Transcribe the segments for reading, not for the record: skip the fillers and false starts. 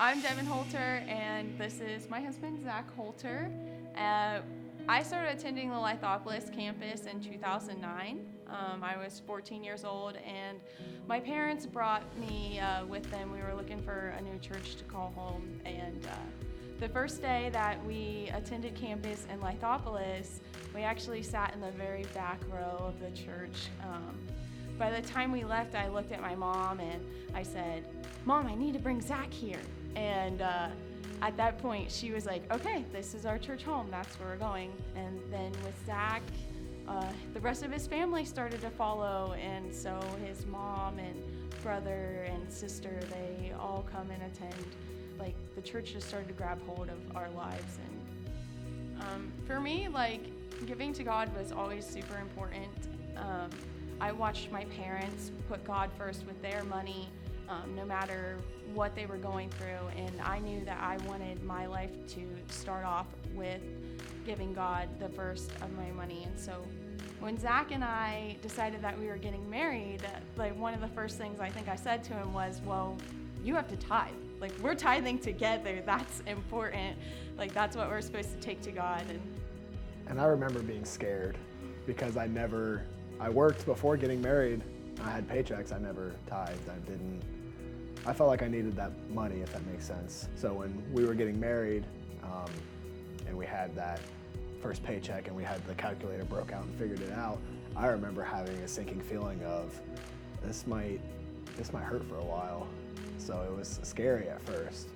I'm Devin Holter, and this is my husband, Zach Holter. I started attending the Lithopolis campus in 2009. I was 14 years old, and my parents brought me with them. We were looking for a new church to call home, and the first day that we attended campus in Lithopolis, we actually sat in the very back row of the church. By the time we left, I looked at my mom and I said, "Mom, I need to bring Zach here." And at that point, she was like, "Okay, this is our church home. That's where we're going." And then with Zach, the rest of his family started to follow. And so his mom and brother and sister, they all come and attend. Like, the church just started to grab hold of our lives. And for me, like, giving to God was always super important. I watched my parents put God first with their money, no matter what they were going through, and I knew that I wanted my life to start off with giving God the first of my money. And so when Zach and I decided that we were getting married, like, one of the first things I think I said to him was, "Well, you have to tithe. Like, we're tithing together. That's important. Like, that's what we're supposed to take to God." And I remember being scared because I worked before getting married. I had paychecks. I never tithed. I felt like I needed that money, if that makes sense. So when we were getting married, and we had that first paycheck and we had the calculator broke out and figured it out, I remember having a sinking feeling of, this might hurt for a while. So it was scary at first.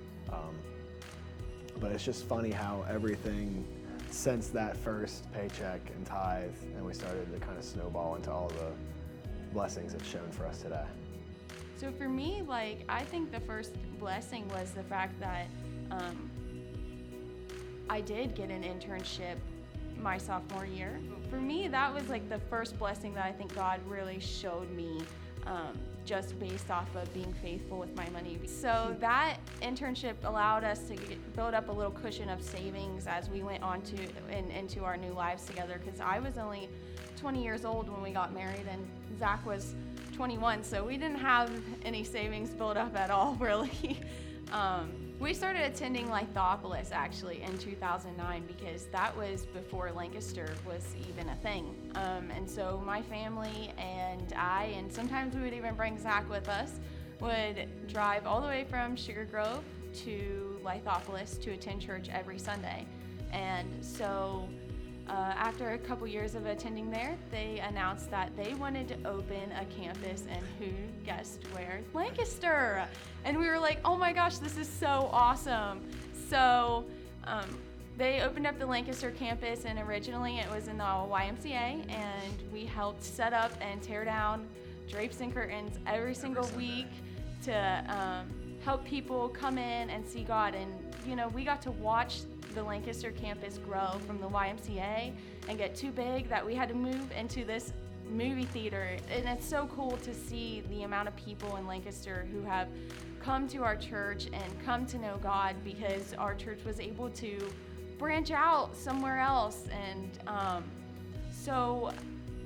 But it's just funny how everything since that first paycheck and tithe, and we started to kind of snowball into all the blessings it's shown for us today. So for me, like, I think the first blessing was the fact that I did get an internship my sophomore year. For me, that was like the first blessing that I think God really showed me, just based off of being faithful with my money. So that internship allowed us to build up a little cushion of savings as we went on to into our new lives together, because I was only 20 years old when we got married and Zach was 21, so we didn't have any savings built up at all, really. We started attending Lithopolis actually in 2009 because that was before Lancaster was even a thing. And so my family and I, and sometimes we would even bring Zach with us, would drive all the way from Sugar Grove to Lithopolis to attend church every Sunday. And so after a couple years of attending there, they announced that they wanted to open a campus, and who guessed where? Lancaster! And we were like, "Oh my gosh, this is so awesome." So they opened up the Lancaster campus, and originally it was in the YMCA, and we helped set up and tear down drapes and curtains every single week to help people come in and see God. And, you know, we got to watch the Lancaster campus grow from the YMCA and get too big that we had to move into this movie theater. And it's so cool to see the amount of people in Lancaster who have come to our church and come to know God because our church was able to branch out somewhere else. And so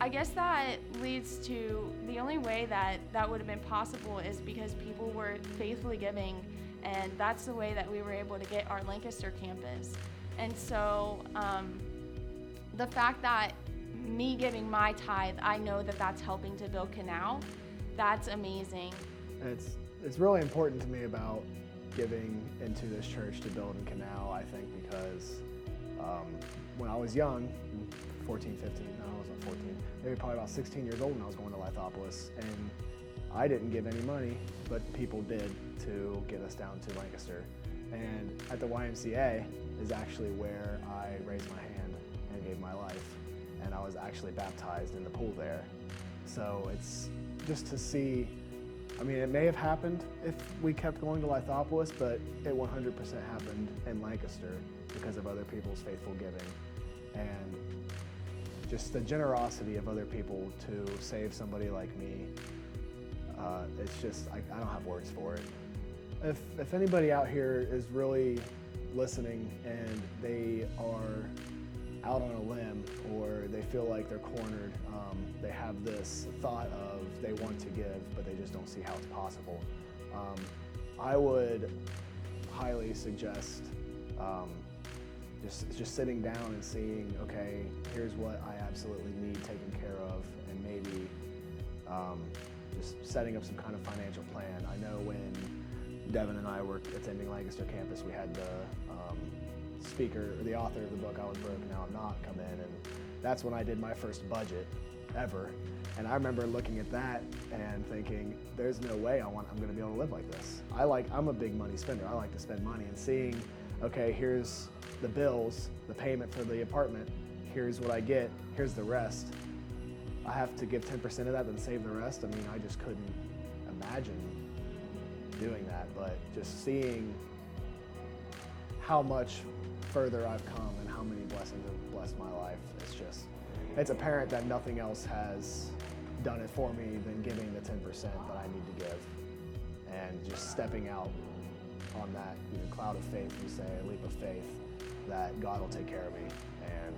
I guess that leads to the only way that would have been possible is because people were faithfully giving. And that's the way that we were able to get our Lancaster campus. And so the fact that me giving my tithe, I know that that's helping to build Canal, that's amazing. It's really important to me about giving into this church to build in Canal, I think, because when I was young, 14, 15, no, I wasn't 14, maybe probably about 16 years old when I was going to Lithopolis, and I didn't give any money, but people did to get us down to Lancaster. And at the YMCA is actually where I raised my hand and gave my life. And I was actually baptized in the pool there. So it's just to see, I mean, it may have happened if we kept going to Lithopolis, but it 100% happened in Lancaster because of other people's faithful giving. And just the generosity of other people to save somebody like me. It's just, I don't have words for it. If anybody out here is really listening and they are out on a limb or they feel like they're cornered, they have this thought of they want to give, but they just don't see how it's possible, I would highly suggest just sitting down and seeing, okay, here's what I absolutely need taken care of, and maybe just setting up some kind of financial plan. I know when Devin and I were attending Lancaster campus, we had the the author of the book, I Was Broke, Now I'm Not, come in, and that's when I did my first budget ever. And I remember looking at that and thinking, there's no way I'm going to be able to live like this. I'm a big money spender. I like to spend money, and seeing, okay, here's the bills, the payment for the apartment, here's what I get, here's the rest. I have to give 10% of that, then save the rest. I mean, I just couldn't imagine doing that, but just seeing how much further I've come and how many blessings have blessed my life, it's apparent that nothing else has done it for me than giving the 10% that I need to give, and just stepping out on that cloud of faith, we say, a leap of faith, that God will take care of me. And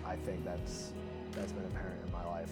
I think that's been apparent in my life.